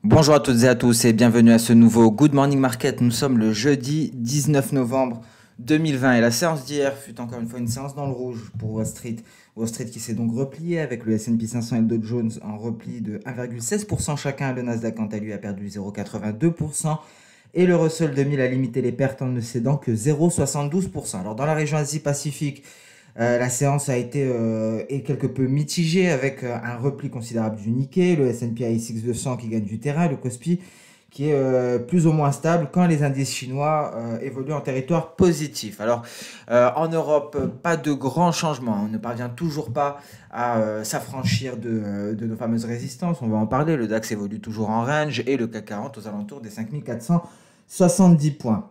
Bonjour à toutes et à tous et bienvenue à ce nouveau Good Morning Market. Nous sommes le jeudi 19 novembre 2020 et la séance d'hier fut encore une fois une séance dans le rouge pour Wall Street. Wall Street qui s'est donc replié avec le S&P 500 et le Dow Jones en repli de 1,16% chacun. Le Nasdaq quant à lui a perdu 0,82% et le Russell 2000 a limité les pertes en ne cédant que 0,72%. Alors dans la région Asie-Pacifique, la séance a été est quelque peu mitigée avec un repli considérable du Nikkei, le S&P ASX 200 qui gagne du terrain, le Kospi qui est plus ou moins stable quand les indices chinois évoluent en territoire positif. Alors en Europe, pas de grands changements. On ne parvient toujours pas à s'affranchir de nos fameuses résistances. On va en parler. Le DAX évolue toujours en range et le CAC 40 aux alentours des 5470 points.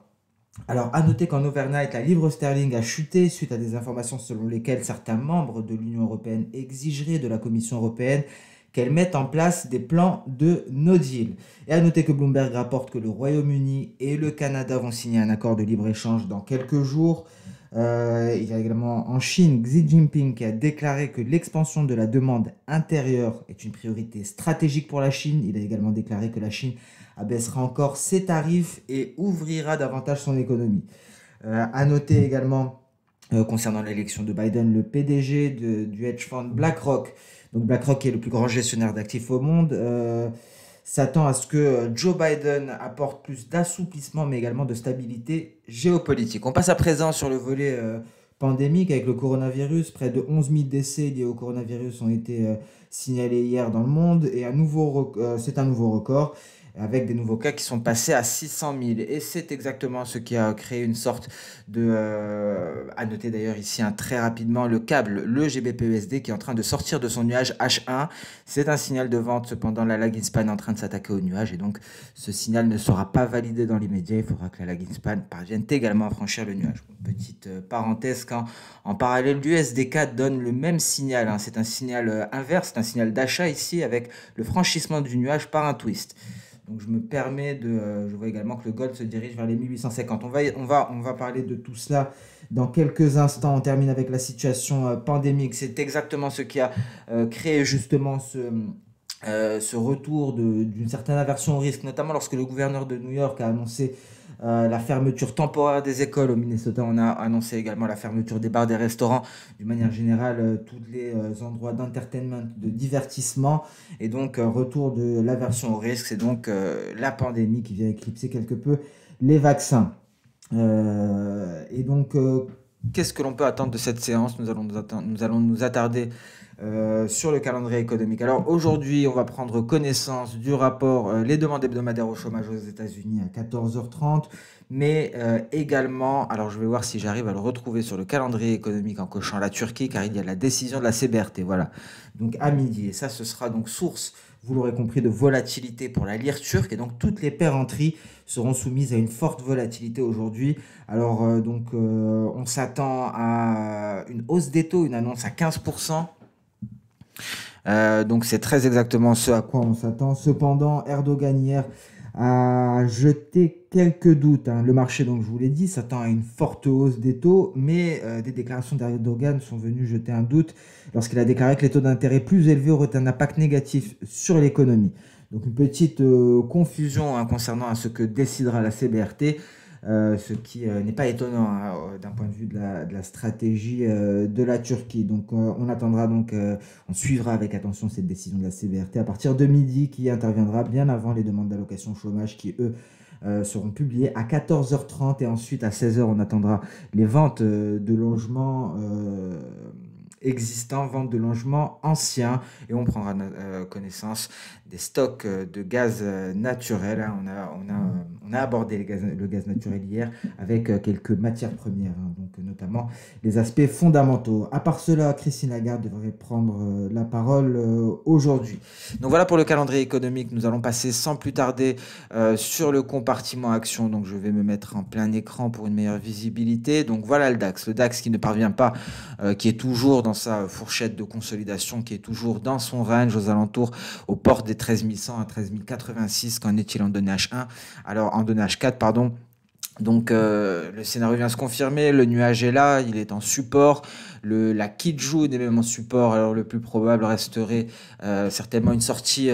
Alors, à noter qu'en overnight, la livre sterling a chuté suite à des informations selon lesquelles certains membres de l'Union européenne exigeraient de la Commission européenne qu'elle mette en place des plans de no deal. Et à noter que Bloomberg rapporte que le Royaume-Uni et le Canada vont signer un accord de libre-échange dans quelques jours. Il y a également en Chine Xi Jinping qui a déclaré que l'expansion de la demande intérieure est une priorité stratégique pour la Chine. Il a également déclaré que la Chine abaissera encore ses tarifs et ouvrira davantage son économie. À noter également, concernant l'élection de Biden, le PDG du hedge fund BlackRock, donc BlackRock est le plus grand gestionnaire d'actifs au monde, s'attend à ce que Joe Biden apporte plus d'assouplissement, mais également de stabilité géopolitique. On passe à présent sur le volet pandémique avec le coronavirus. Près de 11 000 décès liés au coronavirus ont été signalés hier dans le monde et c'est un nouveau record, avec des nouveaux cas qui sont passés à 600 000. Et c'est exactement ce qui a créé une sorte de... à noter d'ailleurs ici très rapidement le câble, le GBP/USD qui est en train de sortir de son nuage H1. C'est un signal de vente, cependant la lagging span est en train de s'attaquer au nuage et donc ce signal ne sera pas validé dans l'immédiat. Il faudra que la lagging span parvienne également à franchir le nuage. Petite parenthèse, quand en parallèle l'USD4 donne le même signal, hein. C'est un signal inverse, c'est un signal d'achat ici avec le franchissement du nuage par un twist. Donc je me permets je vois également que le gold se dirige vers les 1850. On va parler de tout cela dans quelques instants. On termine avec la situation pandémique. C'est exactement ce qui a créé justement ce retour d'une certaine aversion au risque, notamment lorsque le gouverneur de New York a annoncé la fermeture temporaire des écoles. Au Minnesota, on a annoncé également la fermeture des bars, des restaurants, d'une manière générale, tous les endroits d'entertainment, de divertissement, et donc retour de l'aversion au risque. C'est donc la pandémie qui vient éclipser quelque peu les vaccins. Et donc, qu'est-ce que l'on peut attendre de cette séance? Nous allons nous attarder sur le calendrier économique. Alors aujourd'hui, on va prendre connaissance du rapport les demandes hebdomadaires au chômage aux États-Unis à 14h30, mais également, alors je vais voir si j'arrive à le retrouver sur le calendrier économique en cochant la Turquie, car il y a la décision de la CBRT, voilà, donc à midi, et ça ce sera donc source, vous l'aurez compris, de volatilité pour la lire turque, et donc toutes les paires en tri seront soumises à une forte volatilité aujourd'hui. Alors on s'attend à une hausse des taux, une annonce à 15%. Donc c'est très exactement ce à quoi on s'attend. Cependant, Erdogan hier a jeté quelques doutes, hein. Le marché, donc je vous l'ai dit, s'attend à une forte hausse des taux, mais des déclarations d'Erdogan sont venues jeter un doute lorsqu'il a déclaré que les taux d'intérêt plus élevés auraient un impact négatif sur l'économie. Donc une petite confusion, hein, concernant ce que décidera la CBRT. Ce qui n'est pas étonnant, hein, d'un point de vue de la stratégie de la Turquie. Donc on attendra, on suivra avec attention cette décision de la CBRT à partir de midi, qui interviendra bien avant les demandes d'allocation chômage qui, eux, seront publiées à 14h30, et ensuite à 16h on attendra les ventes de logements existants, ventes de logements anciens, et on prendra connaissance des stocks de gaz naturel, hein. On a abordé le gaz naturel hier avec quelques matières premières, hein, donc notamment les aspects fondamentaux. À part cela, Christine Lagarde devrait prendre la parole aujourd'hui. Donc voilà pour le calendrier économique. Nous allons passer sans plus tarder sur le compartiment action. Donc je vais me mettre en plein écran pour une meilleure visibilité. Donc voilà le DAX qui ne parvient pas, qui est toujours dans sa fourchette de consolidation, qui est toujours dans son range aux alentours, aux portes des 13 100 à 13 086. Qu'en est-il en données H1? Alors en données H4, pardon. Donc le scénario vient se confirmer, le nuage est là, il est en support, la Kijun est même en support, alors le plus probable resterait certainement une sortie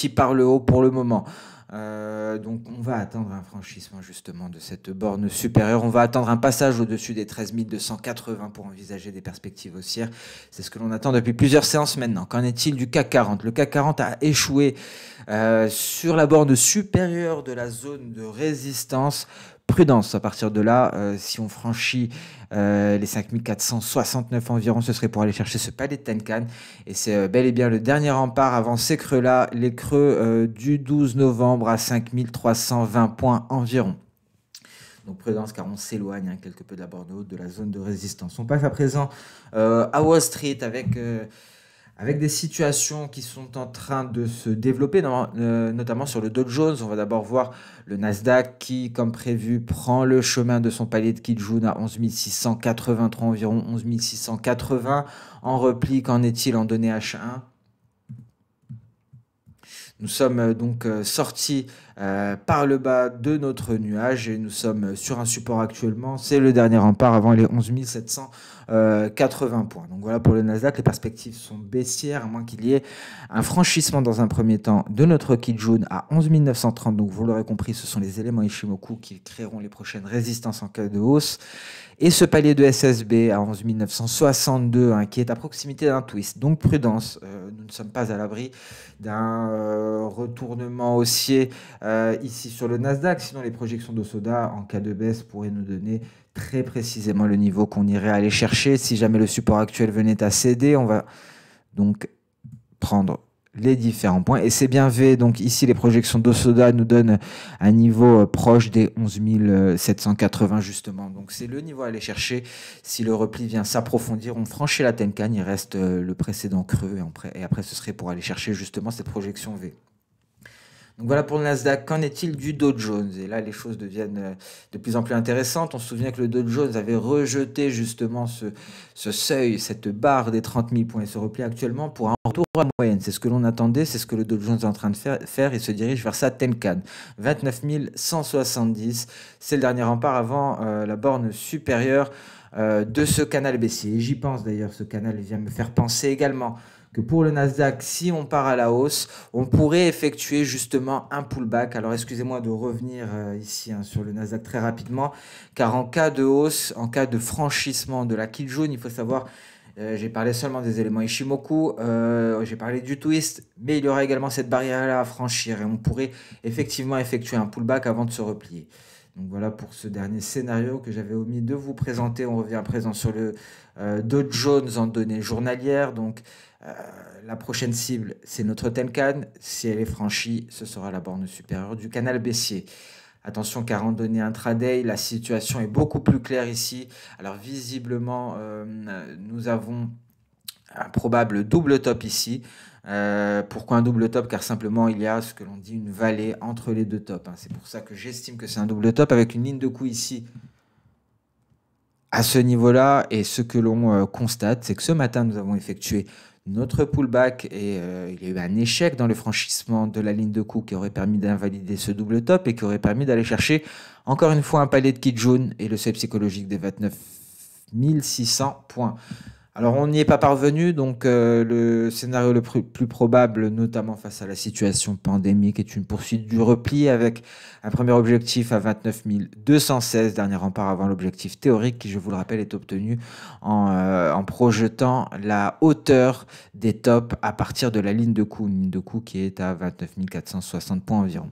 par le haut pour le moment. Donc on va attendre un franchissement justement de cette borne supérieure, on va attendre un passage au-dessus des 13 280 pour envisager des perspectives haussières. C'est ce que l'on attend depuis plusieurs séances maintenant. Qu'en est-il du CAC 40? Le CAC 40 a échoué sur la borne supérieure de la zone de résistance. Prudence à partir de là, si on franchit les 5469 environ, ce serait pour aller chercher ce palier de Tenkan. Et c'est bel et bien le dernier rempart avant ces creux-là, les creux du 12 novembre à 5320 points environ. Donc prudence car on s'éloigne quelque peu de la borne haute de la zone de résistance. On passe à présent à Wall Street avec des situations qui sont en train de se développer, notamment sur le Dow Jones. On va d'abord voir le Nasdaq qui, comme prévu, prend le chemin de son palier de Kijun à 11 683 environ, 11 680 en repli. Qu'en est-il en données H1? Nous sommes donc sortis par le bas de notre nuage et nous sommes sur un support actuellement. C'est le dernier rempart avant les 11 780 points. Donc voilà pour le Nasdaq, les perspectives sont baissières à moins qu'il y ait un franchissement dans un premier temps de notre Kijun à 11 930. Donc vous l'aurez compris, ce sont les éléments Ishimoku qui créeront les prochaines résistances en cas de hausse. Et ce palier de SSB à 11 962 qui est à proximité d'un twist. Donc prudence, nous ne sommes pas à l'abri d'un retournement haussier ici sur le Nasdaq. Sinon les projections d'Osoda en cas de baisse pourraient nous donner très précisément le niveau qu'on irait aller chercher. Si jamais le support actuel venait à céder, on va donc prendre les différents points. Et c'est bien V. Donc ici, les projections d'Osoda nous donnent un niveau proche des 11 780 justement. Donc c'est le niveau à aller chercher. Si le repli vient s'approfondir, on franchit la Tenkan, il reste le précédent creux. Et après, ce serait pour aller chercher justement cette projection V. Donc voilà pour le Nasdaq. Qu'en est-il du Dow Jones? Et là, les choses deviennent de plus en plus intéressantes. On se souvient que le Dow Jones avait rejeté justement ce seuil, cette barre des 30 000 points et se replie actuellement pour un retour à la moyenne. C'est ce que l'on attendait, c'est ce que le Dow Jones est en train de faire. Il se dirige vers sa Tenkan. 29 170, c'est le dernier rempart avant la borne supérieure de ce canal baissier. Et j'y pense d'ailleurs, ce canal vient me faire penser également que pour le Nasdaq, si on part à la hausse, on pourrait effectuer justement un pullback. Alors excusez-moi de revenir ici sur le Nasdaq très rapidement, car en cas de hausse, en cas de franchissement de la Kijun, il faut savoir, j'ai parlé seulement des éléments Ishimoku, j'ai parlé du twist, mais il y aura également cette barrière-là à franchir et on pourrait effectivement effectuer un pullback avant de se replier. Donc voilà pour ce dernier scénario que j'avais omis de vous présenter. On revient à présent sur le Dow Jones en données journalières. Donc la prochaine cible, c'est notre Tenkan. Si elle est franchie, ce sera la borne supérieure du canal baissier. Attention car en données intraday, la situation est beaucoup plus claire ici. Alors visiblement, nous avons un probable double top ici. Pourquoi un double top? Car simplement il y a ce que l'on dit une vallée entre les deux tops. C'est pour ça que j'estime que c'est un double top avec une ligne de coup ici à ce niveau-là. Et ce que l'on constate, c'est que ce matin nous avons effectué notre pullback et il y a eu un échec dans le franchissement de la ligne de coup qui aurait permis d'invalider ce double top et qui aurait permis d'aller chercher encore une fois un palier de Kijun et le seuil psychologique des 29 600 points. Alors on n'y est pas parvenu, donc le scénario le plus probable, notamment face à la situation pandémique, est une poursuite du repli avec un premier objectif à 29 216, dernier rempart avant l'objectif théorique qui, je vous le rappelle, est obtenu en projetant la hauteur des tops à partir de la ligne de coup, une ligne de coup qui est à 29 460 points environ.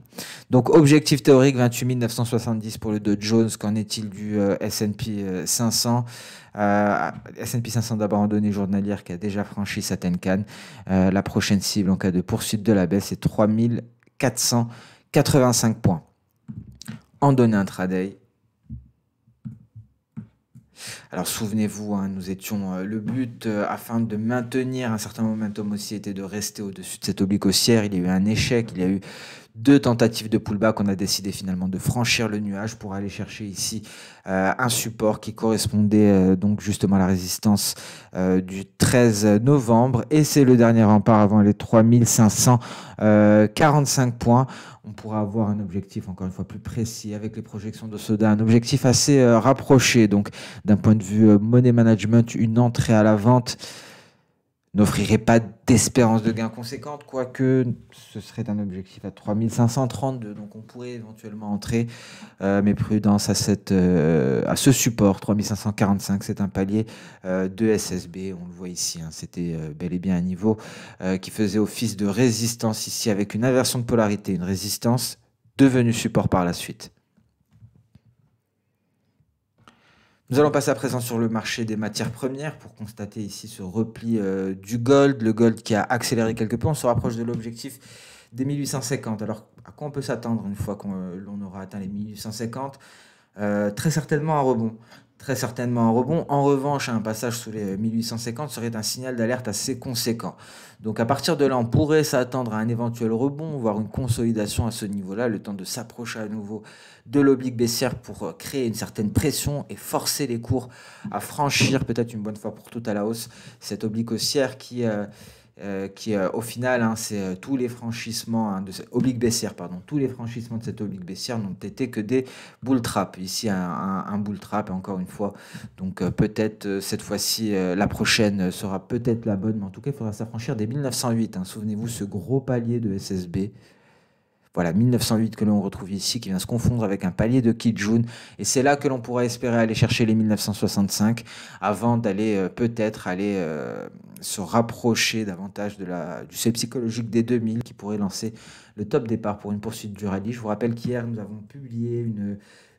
Donc objectif théorique 28 970 pour le Dow Jones. Qu'en est-il du S&P 500? S&P 500 d'abord en données journalières qui a déjà franchi sa Tenkan. La prochaine cible en cas de poursuite de la baisse est 3485 points. En données intraday. Alors souvenez-vous, nous étions le but afin de maintenir un certain momentum aussi était de rester au-dessus de cette oblique haussière. Il y a eu un échec, il y a eu 2 tentatives de pullback. On a décidé finalement de franchir le nuage pour aller chercher ici un support qui correspondait donc justement à la résistance du 13 novembre. Et c'est le dernier rempart avant les 3500 45 points. On pourra avoir un objectif encore une fois plus précis avec les projections de Soda, un objectif assez rapproché. Donc d'un point de vue money management, une entrée à la vente n'offrirait pas d'espérance de gain conséquente, quoique ce serait un objectif à 3532, donc on pourrait éventuellement entrer, mais prudence à ce support, 3545, c'est un palier de SSB, on le voit ici, hein, c'était bel et bien un niveau qui faisait office de résistance ici, avec une inversion de polarité, une résistance devenue support par la suite. Nous allons passer à présent sur le marché des matières premières pour constater ici ce repli du gold. Le gold qui a accéléré quelque peu. On se rapproche de l'objectif des 1850. Alors, à quoi on peut s'attendre une fois qu'on l'on aura atteint les 1850? Très certainement un rebond. Très certainement un rebond. En revanche, un passage sous les 1850 serait un signal d'alerte assez conséquent. Donc à partir de là, on pourrait s'attendre à un éventuel rebond, voire une consolidation à ce niveau-là, le temps de s'approcher à nouveau de l'oblique baissière pour créer une certaine pression et forcer les cours à franchir peut-être une bonne fois pour toutes à la hausse cette oblique haussière qui au final, hein, c'est tous les franchissements hein, de cette oblique baissière, pardon, tous les franchissements de cette oblique baissière n'ont été que des bull traps. Ici, un bull trap, encore une fois. Donc peut-être cette fois-ci, la prochaine sera peut-être la bonne, mais en tout cas, il faudra s'affranchir des 1908. Hein. Souvenez-vous, ce gros palier de SSB. Voilà, 1908 que l'on retrouve ici, qui vient se confondre avec un palier de Kijun. Et c'est là que l'on pourra espérer aller chercher les 1965 avant d'aller peut-être aller se rapprocher davantage du seuil psychologique des 2000 qui pourrait lancer le top départ pour une poursuite du rallye. Je vous rappelle qu'hier, nous avons publié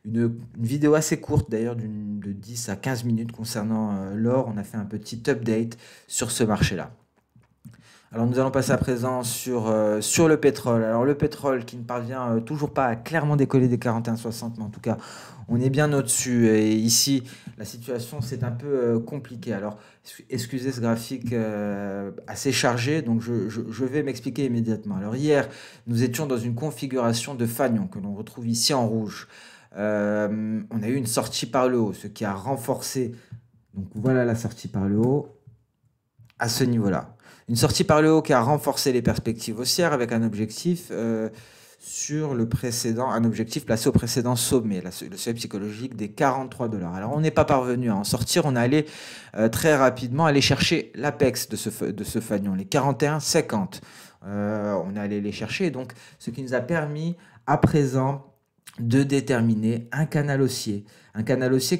une vidéo assez courte d'ailleurs de 10 à 15 minutes concernant l'or. On a fait un petit update sur ce marché-là. Alors nous allons passer à présent sur le pétrole. Alors le pétrole qui ne parvient toujours pas à clairement décoller des 41,60, mais en tout cas on est bien au-dessus. Et ici la situation c'est un peu compliqué. Alors excusez ce graphique assez chargé, donc je vais m'expliquer immédiatement. Alors hier nous étions dans une configuration de fanion que l'on retrouve ici en rouge. On a eu une sortie par le haut, ce qui a renforcé. Donc voilà la sortie par le haut à ce niveau-là. Une sortie par le haut qui a renforcé les perspectives haussières avec un objectif sur le précédent, un objectif placé au précédent sommet, le seuil psychologique des 43 $. Alors on n'est pas parvenu à en sortir, on est allé très rapidement aller chercher l'apex de ce fanion, les 41,50. On est allé les chercher, donc ce qui nous a permis à présent de déterminer un canal haussier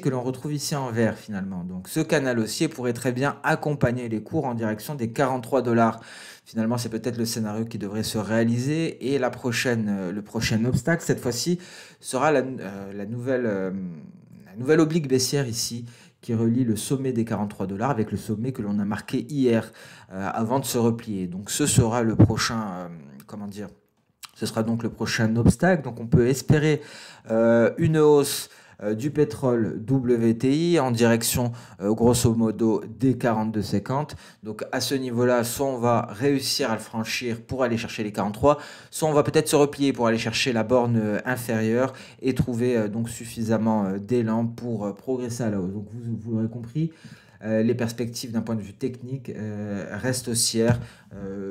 que l'on retrouve ici en vert finalement. Donc ce canal haussier pourrait très bien accompagner les cours en direction des 43 $. Finalement, c'est peut-être le scénario qui devrait se réaliser et le prochain obstacle cette fois-ci sera la nouvelle oblique baissière ici qui relie le sommet des 43 $ avec le sommet que l'on a marqué hier avant de se replier. Donc ce sera le prochain, ce sera donc le prochain obstacle. Donc on peut espérer une hausse du pétrole WTI en direction grosso modo des 42,50. Donc à ce niveau-là, soit on va réussir à le franchir pour aller chercher les 43, soit on va peut-être se replier pour aller chercher la borne inférieure et trouver donc suffisamment d'élan pour progresser à la hausse. Donc vous l'aurez compris, les perspectives d'un point de vue technique restent haussières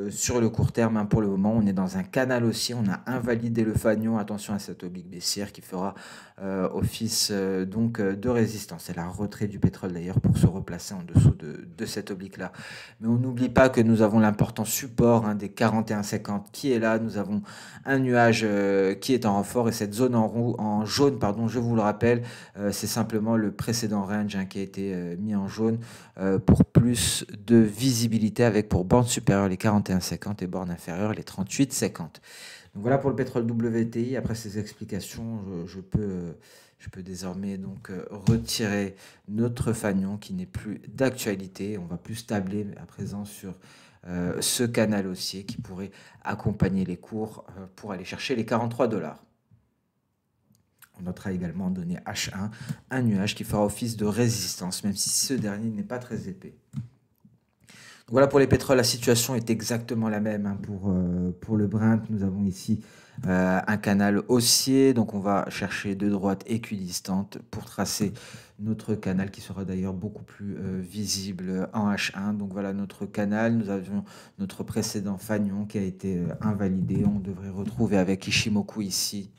sur le court terme. Hein, pour le moment, on est dans un canal haussier, on a invalidé le fanion. Attention à cette oblique baissière qui fera office de résistance. Et la retrait du pétrole d'ailleurs pour se replacer en dessous de cette oblique-là. Mais on n'oublie pas que nous avons l'important support des 41,50 qui est là. Nous avons un nuage qui est en renfort et cette zone en jaune, pardon, je vous le rappelle, c'est simplement le précédent range qui a été mis en jaune pour plus de visibilité avec pour borne supérieure les 41,50 et borne inférieure les 38,50. Donc voilà pour le pétrole WTI. Après ces explications, je peux désormais donc retirer notre fanion qui n'est plus d'actualité. On va plus tabler à présent sur ce canal haussier qui pourrait accompagner les cours pour aller chercher les 43 $. On notera également donné H1, un nuage qui fera office de résistance, même si ce dernier n'est pas très épais. Voilà pour les pétroles, la situation est exactement la même hein, pour le Brent. Nous avons ici un canal haussier, donc on va chercher deux droites équidistantes pour tracer notre canal qui sera d'ailleurs beaucoup plus visible en H1. Donc voilà notre canal, nous avions notre précédent fanion qui a été invalidé. On devrait retrouver avec Ishimoku ici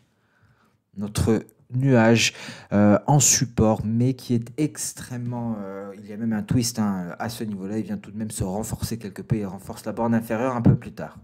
notre nuage en support, mais qui est extrêmement... il y a même un twist hein, à ce niveau-là, il vient tout de même se renforcer quelque peu, il renforce la borne inférieure un peu plus tard.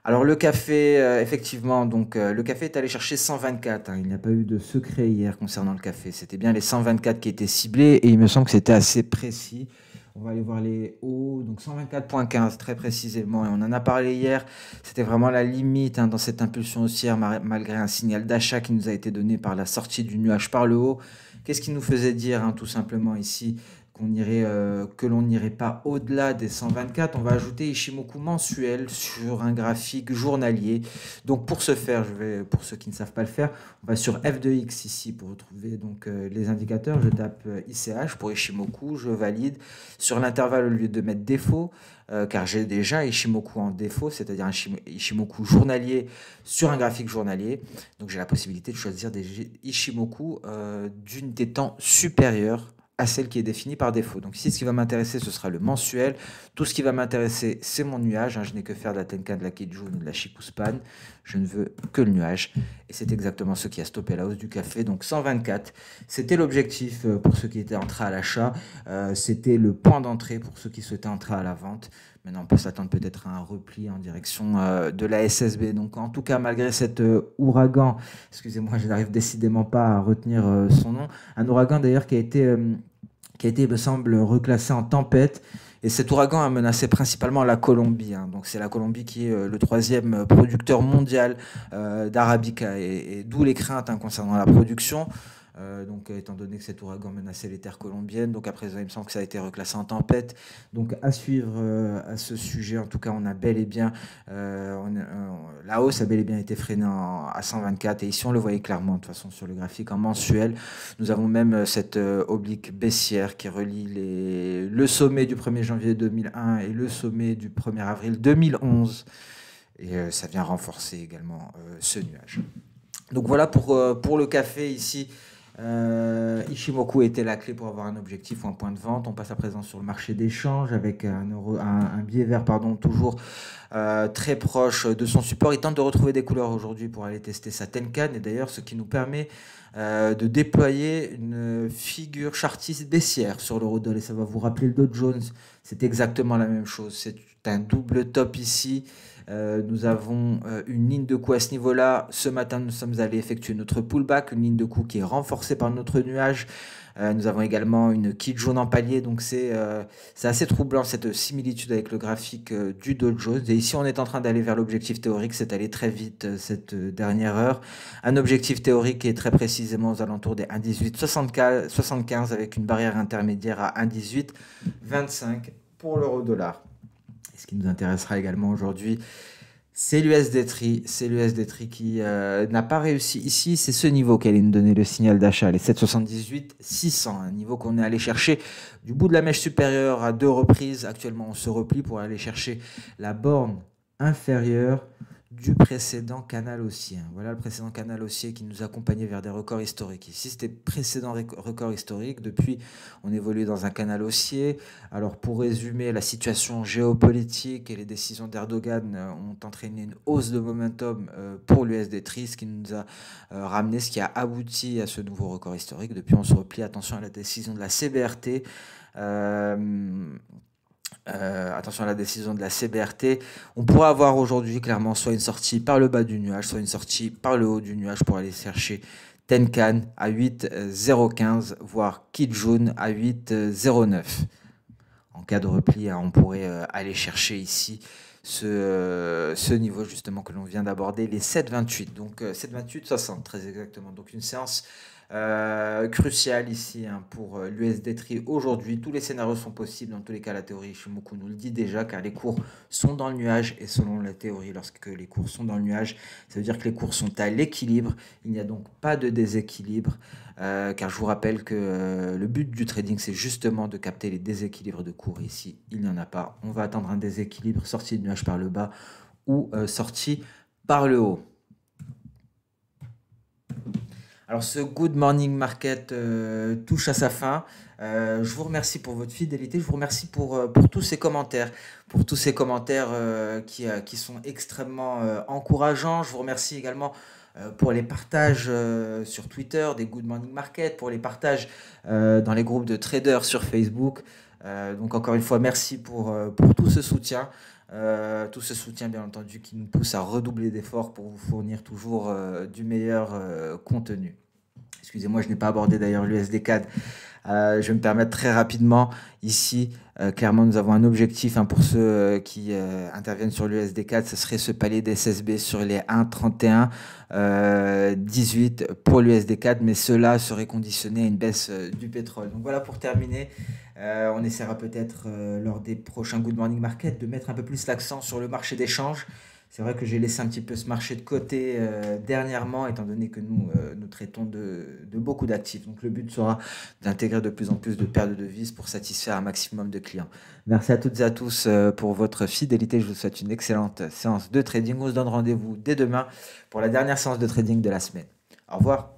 Alors le café, effectivement, donc le café est allé chercher 124, hein. Il n'y a pas eu de secret hier concernant le café. C'était bien les 124 qui étaient ciblés et il me semble que c'était assez précis. On va aller voir les hauts, donc 124,15 très précisément. Et on en a parlé hier. C'était vraiment la limite hein, dans cette impulsion haussière malgré un signal d'achat qui nous a été donné par la sortie du nuage par le haut. Qu'est-ce qui nous faisait dire hein, tout simplement ici que l'on n'irait pas au-delà des 124, on va ajouter Ishimoku mensuel sur un graphique journalier. Donc pour ce faire, pour ceux qui ne savent pas le faire, on va sur F2X ici pour retrouver donc, les indicateurs. Je tape ICH pour Ishimoku, je valide. Sur l'intervalle, au lieu de mettre défaut, car j'ai déjà Ishimoku en défaut, c'est-à-dire un Ishimoku journalier sur un graphique journalier. Donc j'ai la possibilité de choisir des Ishimoku d'unité de temps supérieure à celle qui est définie par défaut. Donc ici, ce qui va m'intéresser, ce sera le mensuel. Tout ce qui va m'intéresser, c'est mon nuage. Hein. Je n'ai que faire de la Tenkan, de la Kijun ou de la Shikuspan. Je ne veux que le nuage. Et c'est exactement ce qui a stoppé la hausse du café. Donc 124, c'était l'objectif pour ceux qui étaient entrés à l'achat. C'était le point d'entrée pour ceux qui souhaitaient entrer à la vente. Maintenant, on peut s'attendre peut-être à un repli en direction de la SSB. Donc, en tout cas, malgré cet ouragan, excusez-moi, je n'arrive décidément pas à retenir son nom, un ouragan d'ailleurs qui a été, il me semble, reclassé en tempête. Et cet ouragan a menacé principalement la Colombie. Hein. Donc, c'est la Colombie qui est le troisième producteur mondial d'Arabica. Et d'où les craintes hein, concernant la production. Donc, étant donné que cet ouragan menaçait les terres colombiennes, donc après il me semble que ça a été reclassé en tempête. Donc à suivre à ce sujet, en tout cas on a bel et bien, la hausse a bel et bien été freinée à 124 et ici on le voyait clairement de toute façon sur le graphique en mensuel. Nous avons même cette oblique baissière qui relie le sommet du 1er janvier 2001 et le sommet du 1er avril 2011 et ça vient renforcer également ce nuage. Donc voilà pour le café ici. Ishimoku était la clé pour avoir un objectif ou un point de vente. On passe à présent sur le marché d'échange avec un billet vert pardon, toujours très proche de son support. Il tente de retrouver des couleurs aujourd'hui pour aller tester sa Tenkan. Et d'ailleurs, ce qui nous permet de déployer une figure chartiste baissière sur l'eurodoll. Et ça va vous rappeler le Dow Jones. C'est exactement la même chose. C'est un double top ici. Nous avons une ligne de coup à ce niveau-là. Ce matin, nous sommes allés effectuer notre pullback, une ligne de coup qui est renforcée par notre nuage. Nous avons également une Kijun en palier, donc c'est assez troublant cette similitude avec le graphique du Dow Jones. Et ici, on est en train d'aller vers l'objectif théorique, c'est allé très vite cette dernière heure. Un objectif théorique qui est très précisément aux alentours des 1,1875 avec une barrière intermédiaire à 1,1825 pour l'euro-dollar. Et ce qui nous intéressera également aujourd'hui, c'est l'USD Tree. C'est l'USD Tree qui n'a pas réussi. Ici, c'est ce niveau qui allait nous donner le signal d'achat, les 778 600, un niveau qu'on est allé chercher du bout de la mèche supérieure à 2 reprises. Actuellement, on se replie pour aller chercher la borne inférieure du précédent canal haussier. Voilà le précédent canal haussier qui nous accompagnait vers des records historiques. Ici, c'était précédent record historique. Depuis, on évolue dans un canal haussier. Alors, pour résumer, la situation géopolitique et les décisions d'Erdogan ont entraîné une hausse de momentum pour l'USD Tree, ce qui nous a ramené, ce qui a abouti à ce nouveau record historique. Depuis, on se replie. Attention à la décision de la CBRT. Attention à la décision de la CBRT. On pourra avoir aujourd'hui clairement soit une sortie par le bas du nuage, soit une sortie par le haut du nuage pour aller chercher Tenkan à 8,015, voire Kijun à 8,09. En cas de repli, on pourrait aller chercher ici ce niveau justement que l'on vient d'aborder, les 7,28. Donc 7,28,60 très exactement. Donc une séance Crucial ici hein, pour l'USD Tree aujourd'hui. Tous les scénarios sont possibles. Dans tous les cas, la théorie Shimoku nous le dit déjà, car les cours sont dans le nuage. Et selon la théorie, lorsque les cours sont dans le nuage, ça veut dire que les cours sont à l'équilibre. Il n'y a donc pas de déséquilibre. Car je vous rappelle que le but du trading, c'est justement de capter les déséquilibres de cours. Ici, il n'y en a pas. On va attendre un déséquilibre sorti du nuage par le bas ou sorti par le haut. Alors ce Good Morning Market touche à sa fin. Je vous remercie pour votre fidélité. Je vous remercie pour tous ces commentaires. Pour tous ces commentaires qui sont extrêmement encourageants. Je vous remercie également pour les partages sur Twitter des Good Morning Market, pour les partages dans les groupes de traders sur Facebook. Donc encore une fois, merci pour tout ce soutien. Tout ce soutien bien entendu qui nous pousse à redoubler d'efforts pour vous fournir toujours du meilleur contenu. Excusez-moi, je n'ai pas abordé d'ailleurs l'USD-CAD. Je vais me permettre très rapidement ici. Clairement, nous avons un objectif hein, pour ceux qui interviennent sur l'USD-CAD. Ce serait ce palier d'SSB sur les 1,31 18 pour l'USD-CAD. Mais cela serait conditionné à une baisse du pétrole. Donc voilà pour terminer. On essaiera peut-être lors des prochains Good Morning Market de mettre un peu plus l'accent sur le marché d'échange. C'est vrai que j'ai laissé un petit peu ce marché de côté dernièrement, étant donné que nous traitons de beaucoup d'actifs. Donc le but sera d'intégrer de plus en plus de paires de devises pour satisfaire un maximum de clients. Merci à toutes et à tous pour votre fidélité. Je vous souhaite une excellente séance de trading. On se donne rendez-vous dès demain pour la dernière séance de trading de la semaine. Au revoir.